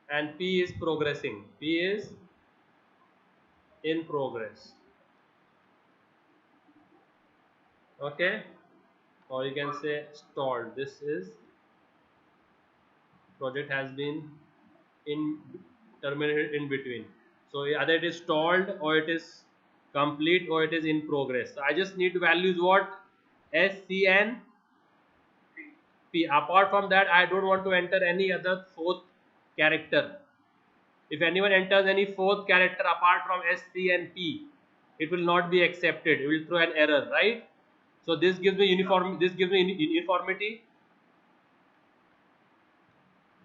A: and P is progressing. P is in progress. Okay, or you can say stalled. This is project has been in terminated in between. So either it is stalled, or it is complete, or it is in progress. So I just need values what? SCN P. Apart from that, I don't want to enter any other fourth character. If anyone enters any fourth character apart from SC and P, it will not be accepted. It will throw an error, right? So this gives me uniform. This gives me uniformity.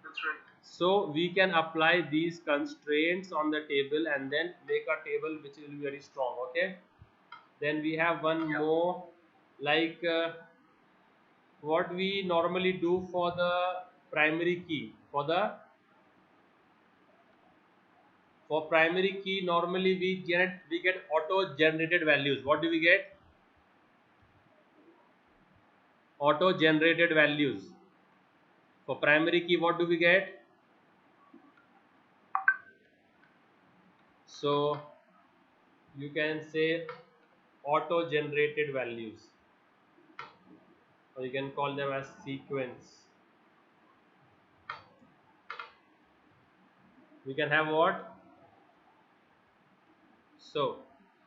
B: That's right.
A: So we can apply these constraints on the table and then make a table which will be very strong. Okay. Then we have one more, like what we normally do for the primary key. For primary key, normally we get auto generated values. What do we get? Auto generated values. For primary key, what do we get? So you can say auto generated values, or you can call them as sequence. We can have what? So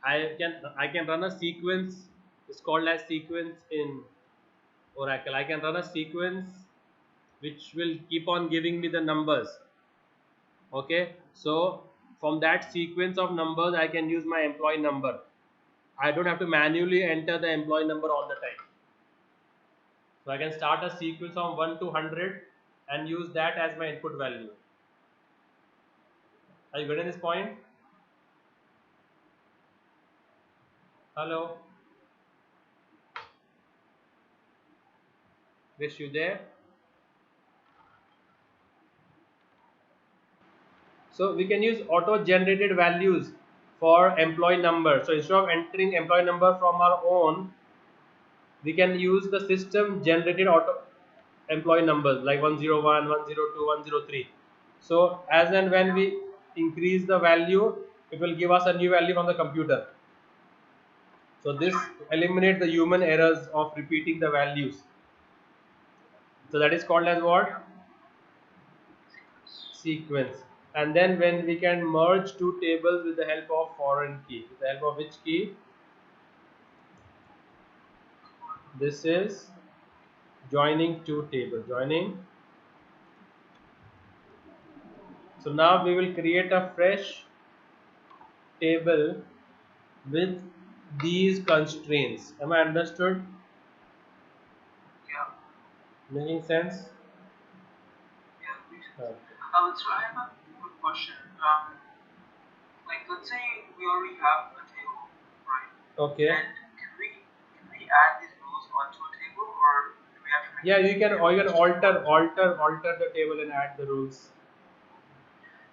A: I can run a sequence. It's called as sequence in Oracle. I can run a sequence which will keep on giving me the numbers. Okay, so from that sequence of numbers I can use my employee number. I don't have to manually enter the employee number all the time. So I can start a sequence from 1 to 100 and use that as my input value. Are you getting this point? Hello, Krish, you there? So we can use auto generated values for employee number. So instead of entering employee number from our own, we can use the system generated auto employee numbers like 101, 102, 103. So as and when we increase the value, it will give us a new value from the computer. So this eliminates the human errors of repeating the values. So that is called as what? Sequence. And then when we can merge two tables with the help of foreign key. With the help of which key? This is joining two tables. Joining. So now we will create a fresh table with these constraints. Am I understood?
B: Yeah.
A: Making sense?
B: Yeah. Makes sense.
A: Okay.
B: So I have a quick question. Like let's say we already have a table, right?
A: Okay.
B: And can we add these rules onto a table, or do we have to make
A: Yeah,
B: a
A: you
B: new
A: can, or
B: table
A: you can
B: just to import?
A: alter the table and add the rules.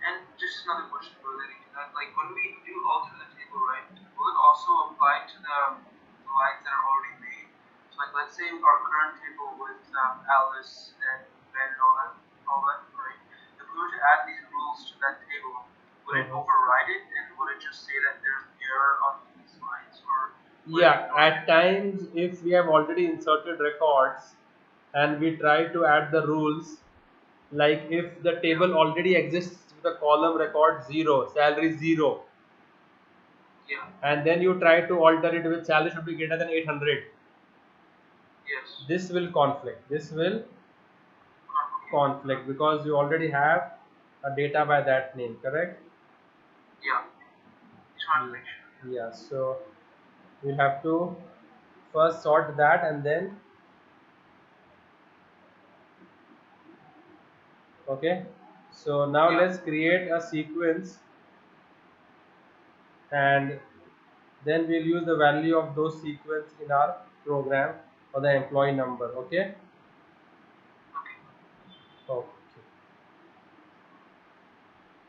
B: And just another question relating to that, like when we do alter the table, right, will it also apply to the lines that are already made? So like let's say our current table with Alice and Ben and all that, right? If we were to add these rules to that table, would it override it, and would it just say that there's error on these lines, or would it
A: Yeah,
B: ignore
A: at
B: it?
A: times if we have already inserted records and we try to add the rules, like if the
B: Yeah,
A: table already exists with the column record 0, salary 0,
B: yeah,
A: and then you try to alter it with salary should be greater than 800,
B: yes,
A: this will conflict. This will
B: okay,
A: conflict because you already have a data by that name, correct?
B: yeah. Just wanted to
A: Mm.
B: make sure.
A: Yeah, so we'll have to first sort that and then, okay. So now
B: Yeah,
A: let's create a sequence and then we'll use the value of those sequence in our program for the employee number. Okay.
B: okay,
A: Okay.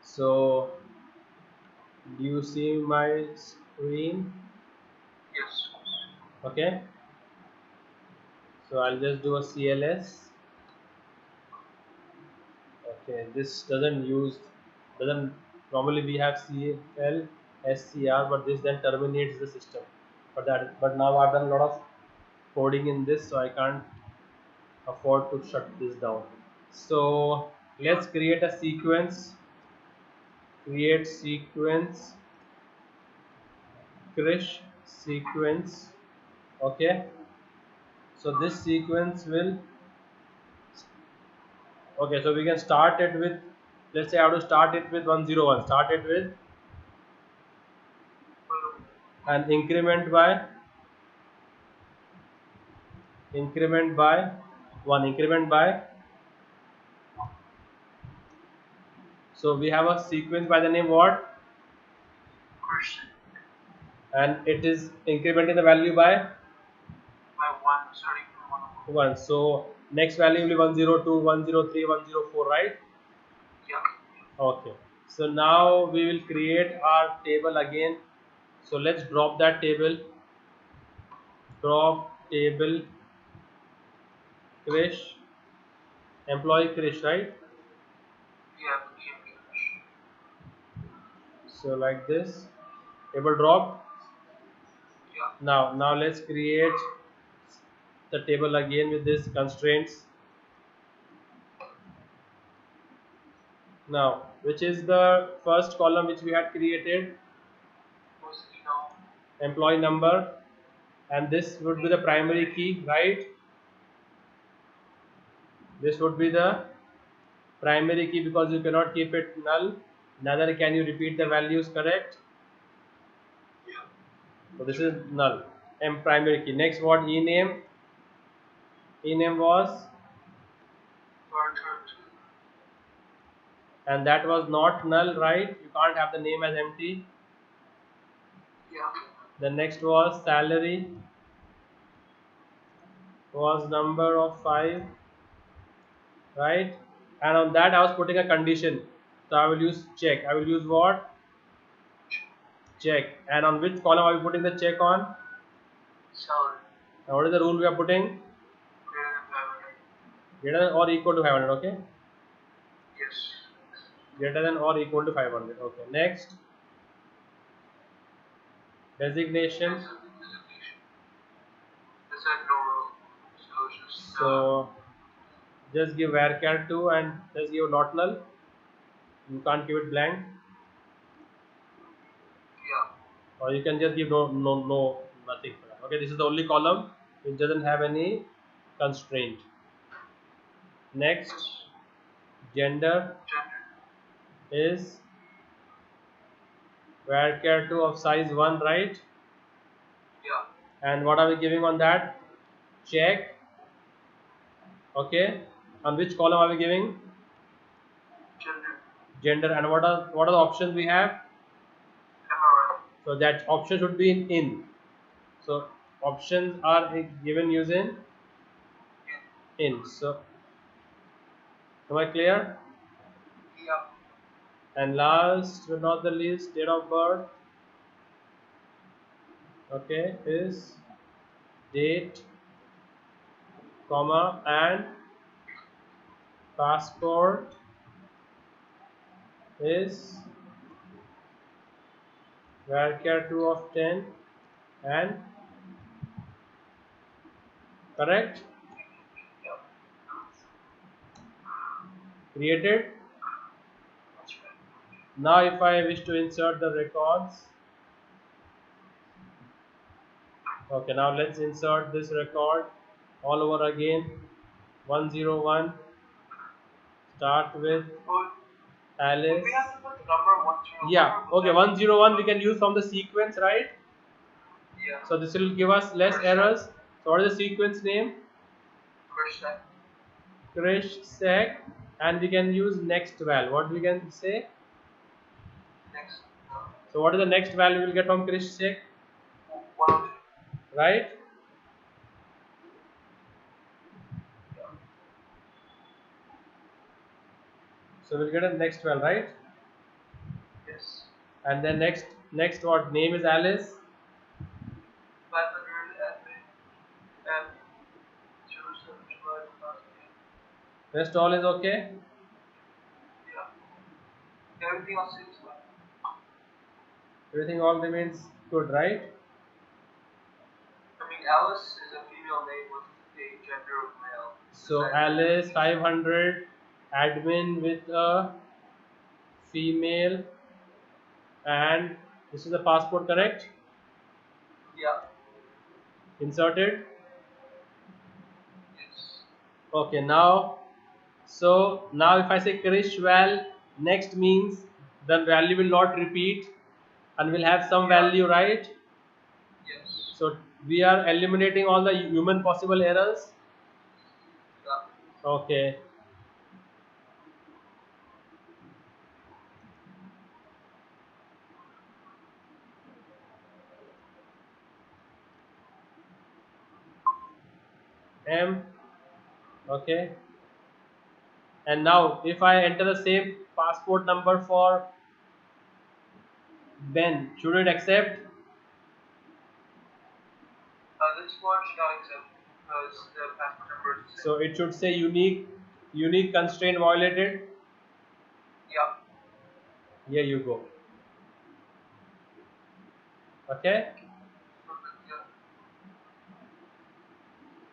A: So do you see my screen?
B: yes,
A: Okay. So I'll just do a CLS. Okay, this doesn't normally we have CL SCR, but this then terminates the system. But now I've done a lot of coding in this, so I can't afford to shut this down. So let's
B: sure,
A: create a sequence. Create sequence, Krish sequence. Okay. So this sequence will, okay, so we can start it with, let's say I have to start it with 101, start it with and increment by 1, increment by, so we have a sequence by the name what,
B: Krish.
A: and it is incrementing the value by
B: By 1, starting from 1.
A: 1. So next value will be 102, 103, 104, right?
B: Yeah.
A: Okay. So now we will create our table again. So let's drop that table. Drop table Krish, employee Krish, right?
B: Yeah, Krish.
A: So like this, table drop.
B: Yeah.
A: Now let's create the table again with this constraints. Now, which is the first column which we had created?
B: Was, you know,
A: Employee number, and this would be the primary key, right? This would be the primary key because you cannot keep it null, neither can you repeat the values, correct?
B: yeah.
A: So this is null and primary key. Next, what ename? Ename was,
B: Return to.
A: and that was not null, right? You can't have the name as empty.
B: Yeah.
A: The next was salary, was number of 5, right? And on that I was putting a condition. So I will use check. I will use what? Check. And on which column are we putting the check on?
B: Salary.
A: And what is the rule we are putting?
B: Greater than 500.
A: Greater than or equal to 500, okay?
B: Yes.
A: Greater than or equal to 500, okay. Next, designation.
B: That's a designation. That's a no solutions.
A: So just give varchar2 and just give not null. You can't give it blank,
B: Yeah.
A: or you can just give no nothing for that. Okay, this is the only column which doesn't have any constraint. Next,
B: Yes.
A: gender
B: Gender.
A: is varchar2 of size 1, right?
B: Yeah.
A: And what are we giving on that? Check. Okay, on which column are we giving?
B: Gender.
A: Gender. And what are the options we have?
B: MRI.
A: So that option should be in. So options are given using in. So am I clear?
B: Yeah.
A: And last but not the least, date of birth, okay, is date, comma, and passport is varchar2 of 10 and correct,
B: Yeah.
A: created.
B: That's right.
A: Now if I wish to insert the records, okay, now let's insert this record all over again. 101, start with
B: But would
A: Alice.
B: we have to put the number 101?
A: Yeah, okay, 101 we can use from the sequence, right?
B: Yeah.
A: So this will give us less errors. So what is the sequence name?
B: Krish.
A: Krish sec, and we can use next val. What we can say?
B: Next.
A: So what is the next value we will get from Krish sec?
B: 102.
A: Right?
B: Yeah.
A: So we'll get a next val, right?
B: Yes.
A: And then next what name is Alice?
B: 500 admin and 07
A: Rest all is okay.
B: Yeah. Everything else seems fine.
A: Everything all remains good, right?
B: I mean, Alice is a female name with a gender of male.
A: So Alice 500 admin with a female, and this is the passport, correct?
B: Yeah.
A: Inserted. Okay, now, so now if I say Krish val next means the value will not repeat and will have some
B: Yeah.
A: value, right?
B: Yes.
A: So we are eliminating all the human possible errors.
B: Yeah.
A: Okay. M. Okay. And now if I enter the same passport number for Ben, should it accept?
B: This one should not accept because the passport number is the
A: So
B: same.
A: it should say unique constraint violated.
B: Yeah.
A: Here you go. Okay.
B: Perfect. Yeah.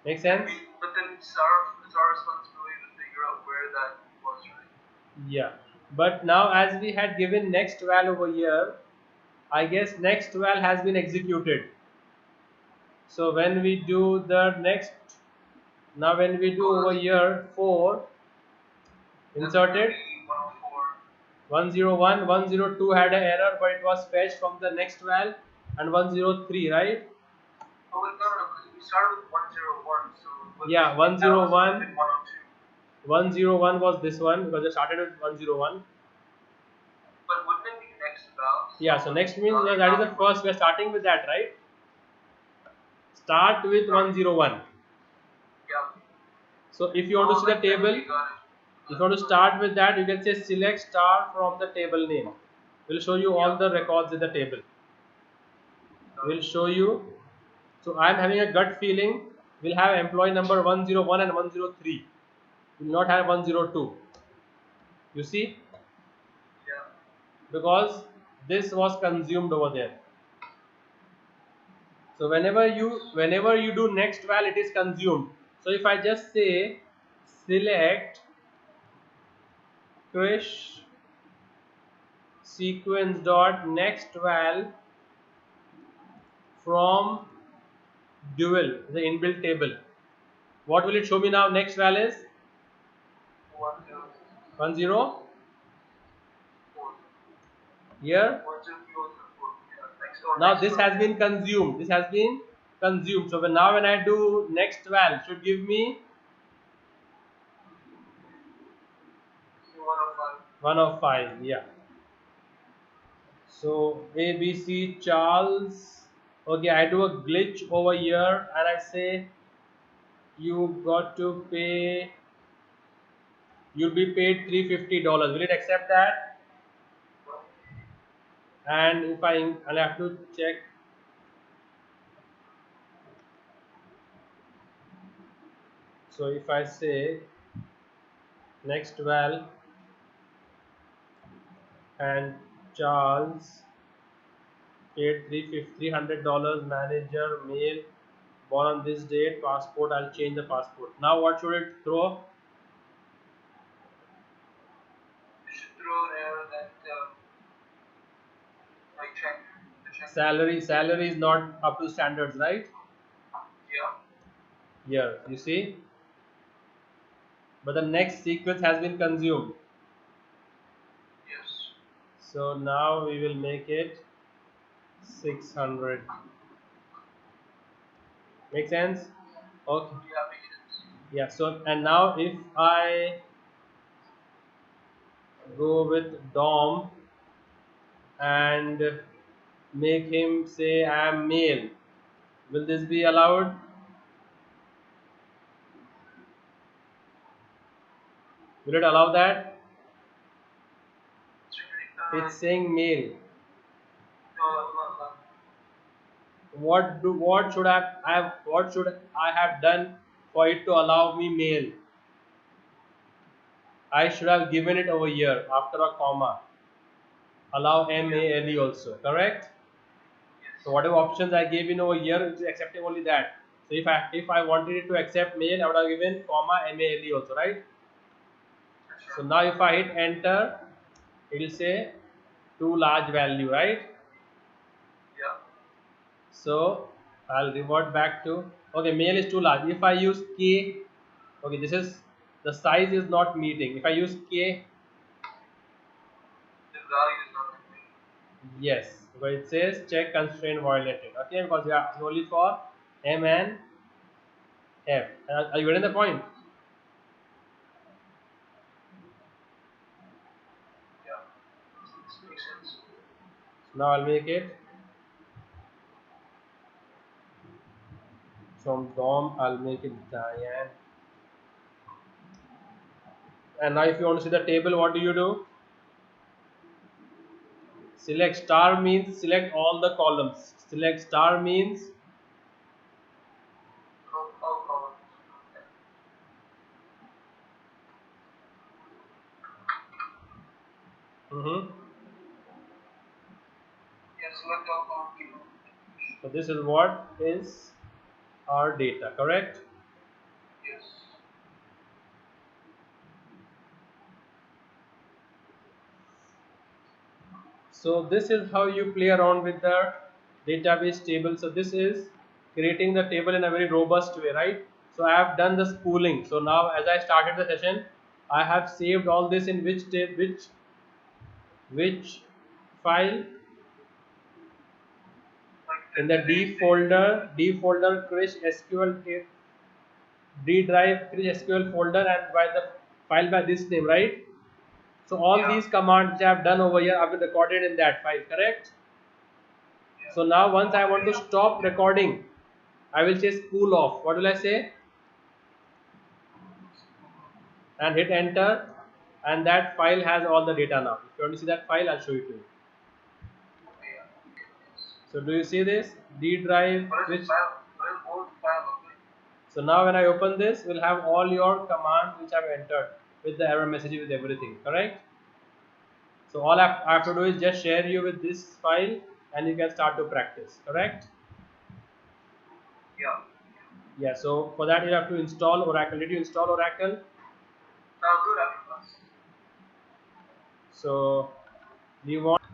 A: Make
B: Then
A: sense?
B: but then it's our responsibility to figure out where that was, right?
A: Yeah. But now as we had given next val over here, I guess next val has been executed. So when we do the next, now when we do
B: Oh,
A: over
B: that's
A: here 4,
B: gonna
A: inserted
B: be 104.
A: 101, 102 had an error, but it was fetched from the next val, and 103, right?
B: Oh wait, no, because we started with 101, so
A: Yeah,
B: that was would have
A: 101,
B: been 102.
A: 101 was this one because I started with 101.
B: But wouldn't it be next val?
A: Yeah,
B: So
A: so
B: would
A: next means
B: another
A: that is
B: val
A: the
B: be
A: first, we are starting with that, right? Start with
B: sorry.
A: 101.
B: Yeah.
A: So if you want to
B: Oh,
A: see the
B: like that.
A: table,
B: Okay, got it.
A: if you want to
B: Got it.
A: start with that, you can say select star from the table name. We'll show you all
B: Yeah.
A: the records in the table.
B: Got
A: We'll
B: it.
A: show you. So I'm having a gut feeling we'll have employee number 101 and 103. We'll not have 102. You see,
B: Yeah.
A: because this was consumed over there. So whenever you do next val, it is consumed. So if I just say select Krish sequence dot next val from dual, the inbuilt table, what will it show me now? Next val is
B: 104.
A: 10 here.
B: 103 was the 4. Yeah. Next or
A: Now
B: next
A: this
B: one.
A: has been consumed. This has been consumed. So now when I do next val, should give me
B: 105.
A: 105. Yeah. So ABC Charles. Okay, I do a glitch over here and I say you got to pay. You'll be paid $350. Will it accept that? And if I'll have to check. So if I say next val and Charles paid $300, manager, mail, born on this date, passport, I'll change the passport. Now what should it throw?
B: You should throw an error that like check the check.
A: Salary is not up to standards, right?
B: Yeah.
A: Here, you see? But the next sequence has been consumed.
B: Yes.
A: So now we will make it 600. Make sense? Okay.
B: Yeah, makes sense.
A: Yeah, so and now if I go with Dom and make him say I am male, will this be allowed? Will it allow that? It's saying male.
B: No, no.
A: What should I have done for it to allow me male? I should have given it over here after a comma. Allow
B: Yeah.
A: MALE also, correct? So
B: Yes.
A: whatever options I gave in over here, it's accepting only that. So if I wanted it to accept male, I would have given comma MALE also, right?
B: That's
A: So
B: right.
A: now if I hit enter, it will say too large value, right?
B: Yeah.
A: So I'll revert back to, okay, male is too large. If I use K, Okay, this is the size is not meeting. If I use k,
B: The value is not meeting.
A: yes, but it says check constraint violated. Okay, because we are only for m and f. Are you getting the point?
B: Yeah. This makes sense.
A: Now I'll make it from DOM. I'll make it Diane. And now, if you want to see the table, what do you do? Select star means select all the columns. Select star means
B: All columns. Okay.
A: mhm.
B: Yeah, select all columns.
A: So this is what is our data, correct?
B: Yes.
A: So this is how you play around with the database table. So this is creating the table in a very robust way, right? So I have done the spooling. So now, as I started the session, I have saved all this in which file?
B: Like
A: In the D folder Krish SQL D drive Krish SQL folder, and by the file by this name, right? So all
B: yeah.
A: these commands which I have done over here have been recorded in that file, correct?
B: Yeah.
A: So now, once I want to
B: Okay.
A: stop recording, I will say spool off. What will I say? And hit enter, and that file has all the data now. If you want to see that file, I'll show it to you.
B: Okay. Yeah. Yes.
A: So do you see this? D drive,
B: What is the
A: which
B: file? What is old file look like?
A: so now when I open this, we'll have all your commands which I've entered with the error message with everything, correct? So all I have to do is just share you with this file, and you can start to practice, correct?
B: Yeah.
A: Yeah, so for that you have to install Oracle. Did you install Oracle?
B: I'll do it after class.
A: So do you want